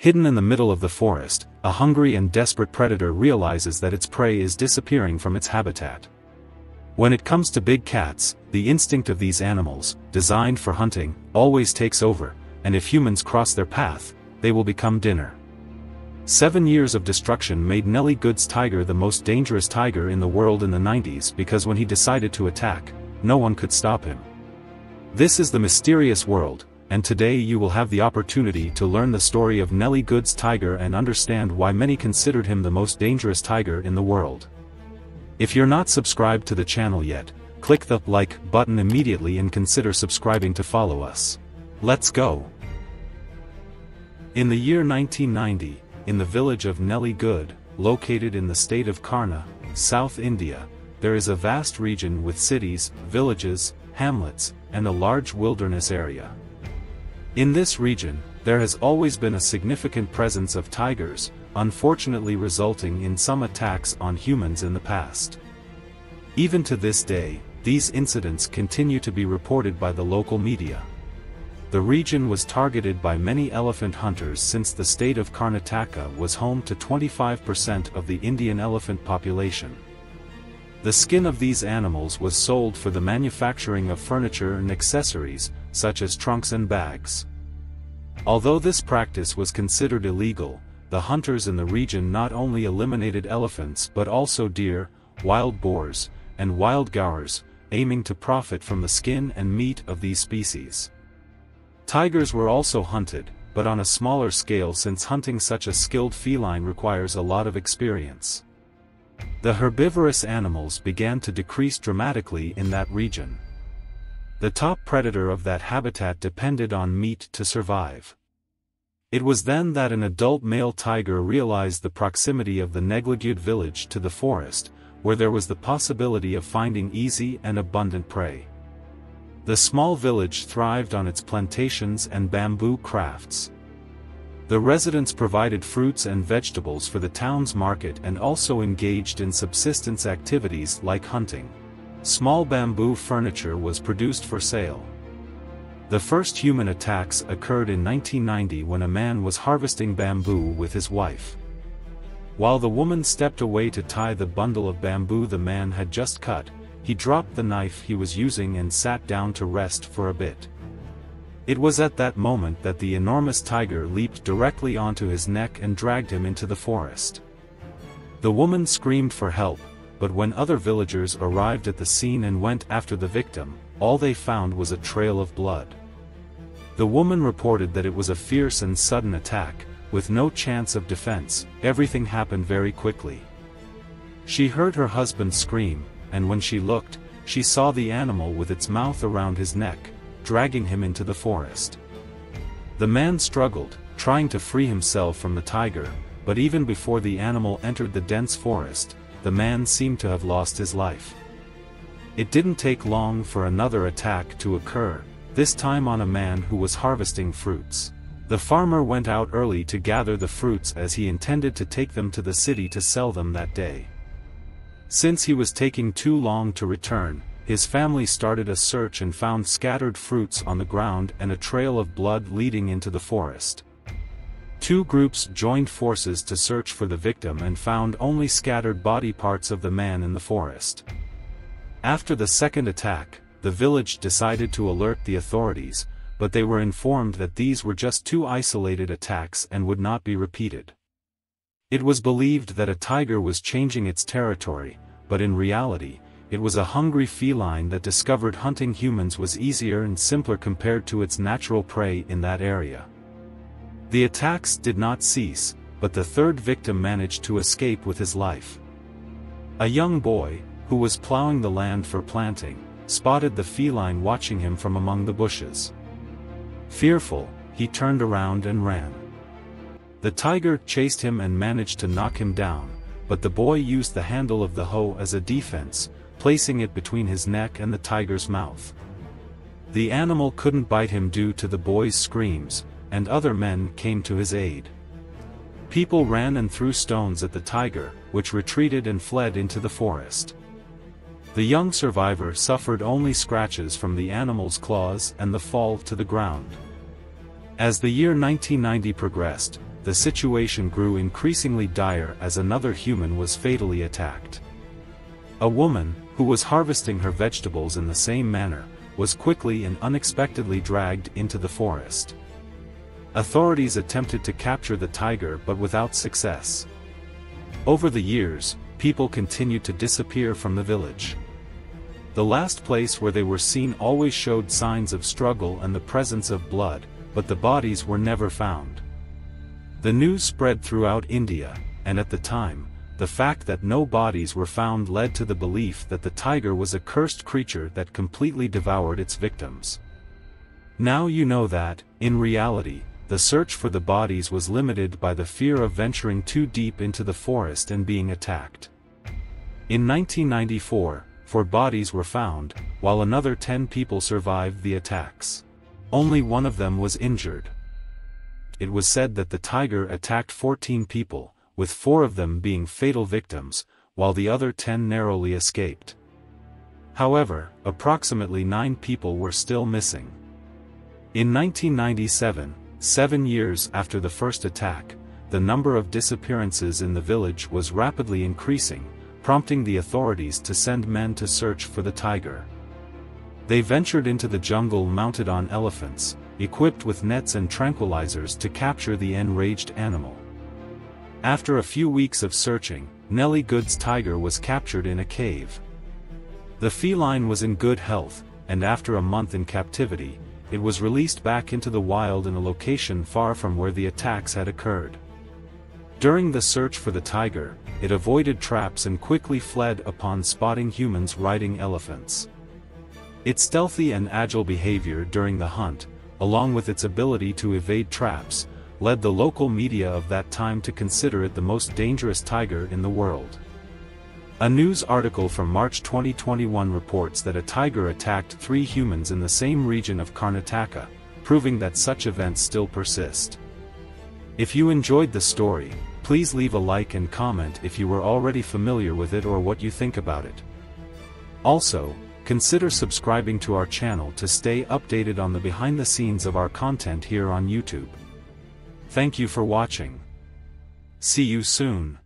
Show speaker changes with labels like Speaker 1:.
Speaker 1: Hidden in the middle of the forest, a hungry and desperate predator realizes that its prey is disappearing from its habitat. When it comes to big cats, the instinct of these animals, designed for hunting, always takes over, and if humans cross their path, they will become dinner. 7 years of destruction made Nelly Good's tiger the most dangerous tiger in the world in the 90s because when he decided to attack, no one could stop him. This is the mysterious world, and today you will have the opportunity to learn the story of Nelly Good's tiger and understand why many considered him the most dangerous tiger in the world. If you're not subscribed to the channel yet, click the like button immediately and consider subscribing to follow us. Let's go! In the year 1990, in the village of Nelly Good, located in the state of Carna, South India, there is a vast region with cities, villages, hamlets, and a large wilderness area. In this region, there has always been a significant presence of tigers, unfortunately resulting in some attacks on humans in the past. Even to this day, these incidents continue to be reported by the local media. The region was targeted by many elephant hunters since the state of Karnataka was home to 25% of the Indian elephant population. The skin of these animals was sold for the manufacturing of furniture and accessories, such as trunks and bags. Although this practice was considered illegal, the hunters in the region not only eliminated elephants but also deer, wild boars, and wild gaurs, aiming to profit from the skin and meat of these species. Tigers were also hunted, but on a smaller scale since hunting such a skilled feline requires a lot of experience. The herbivorous animals began to decrease dramatically in that region. The top predator of that habitat depended on meat to survive. It was then that an adult male tiger realized the proximity of the NELLIGUDDE village to the forest, where there was the possibility of finding easy and abundant prey. The small village thrived on its plantations and bamboo crafts. The residents provided fruits and vegetables for the town's market and also engaged in subsistence activities like hunting. Small bamboo furniture was produced for sale. The first human attacks occurred in 1990 when a man was harvesting bamboo with his wife. While the woman stepped away to tie the bundle of bamboo the man had just cut, he dropped the knife he was using and sat down to rest for a bit. It was at that moment that the enormous tiger leaped directly onto his neck and dragged him into the forest. The woman screamed for help, but when other villagers arrived at the scene and went after the victim, all they found was a trail of blood. The woman reported that it was a fierce and sudden attack, with no chance of defense. Everything happened very quickly. She heard her husband scream, and when she looked, she saw the animal with its mouth around his neck, dragging him into the forest. The man struggled, trying to free himself from the tiger, but even before the animal entered the dense forest, the man seemed to have lost his life. It didn't take long for another attack to occur, this time on a man who was harvesting fruits. The farmer went out early to gather the fruits as he intended to take them to the city to sell them that day. Since he was taking too long to return, his family started a search and found scattered fruits on the ground and a trail of blood leading into the forest. Two groups joined forces to search for the victim and found only scattered body parts of the man in the forest. After the second attack, the village decided to alert the authorities, but they were informed that these were just two isolated attacks and would not be repeated. It was believed that a tiger was changing its territory, but in reality, it was a hungry feline that discovered hunting humans was easier and simpler compared to its natural prey in that area. The attacks did not cease, but the third victim managed to escape with his life. A young boy, who was plowing the land for planting, spotted the feline watching him from among the bushes. Fearful, he turned around and ran. The tiger chased him and managed to knock him down, but the boy used the handle of the hoe as a defense, placing it between his neck and the tiger's mouth. The animal couldn't bite him due to the boy's screams, and other men came to his aid. People ran and threw stones at the tiger, which retreated and fled into the forest. The young survivor suffered only scratches from the animal's claws and the fall to the ground. As the year 1990 progressed, the situation grew increasingly dire as another human was fatally attacked. A woman, who was harvesting her vegetables in the same manner, was quickly and unexpectedly dragged into the forest. Authorities attempted to capture the tiger but without success. Over the years, people continued to disappear from the village. The last place where they were seen always showed signs of struggle and the presence of blood, but the bodies were never found. The news spread throughout India, and at the time, the fact that no bodies were found led to the belief that the tiger was a cursed creature that completely devoured its victims. Now you know that, in reality, the search for the bodies was limited by the fear of venturing too deep into the forest and being attacked. In 1994, 4 bodies were found, while another 10 people survived the attacks. Only one of them was injured. It was said that the tiger attacked 14 people, with 4 of them being fatal victims, while the other 10 narrowly escaped. However, approximately 9 people were still missing. In 1997, 7 years after the first attack, the number of disappearances in the village was rapidly increasing, prompting the authorities to send men to search for the tiger. They ventured into the jungle mounted on elephants, equipped with nets and tranquilizers to capture the enraged animal. After a few weeks of searching, Nelly Good's tiger was captured in a cave. The feline was in good health, and after a month in captivity, it was released back into the wild in a location far from where the attacks had occurred. During the search for the tiger, it avoided traps and quickly fled upon spotting humans riding elephants. Its stealthy and agile behavior during the hunt, along with its ability to evade traps, led the local media of that time to consider it the most dangerous tiger in the world. A news article from March 2021 reports that a tiger attacked 3 humans in the same region of Karnataka, proving that such events still persist. If you enjoyed the story, please leave a like and comment if you were already familiar with it or what you think about it. Also, consider subscribing to our channel to stay updated on the behind the scenes of our content here on YouTube. Thank you for watching. See you soon.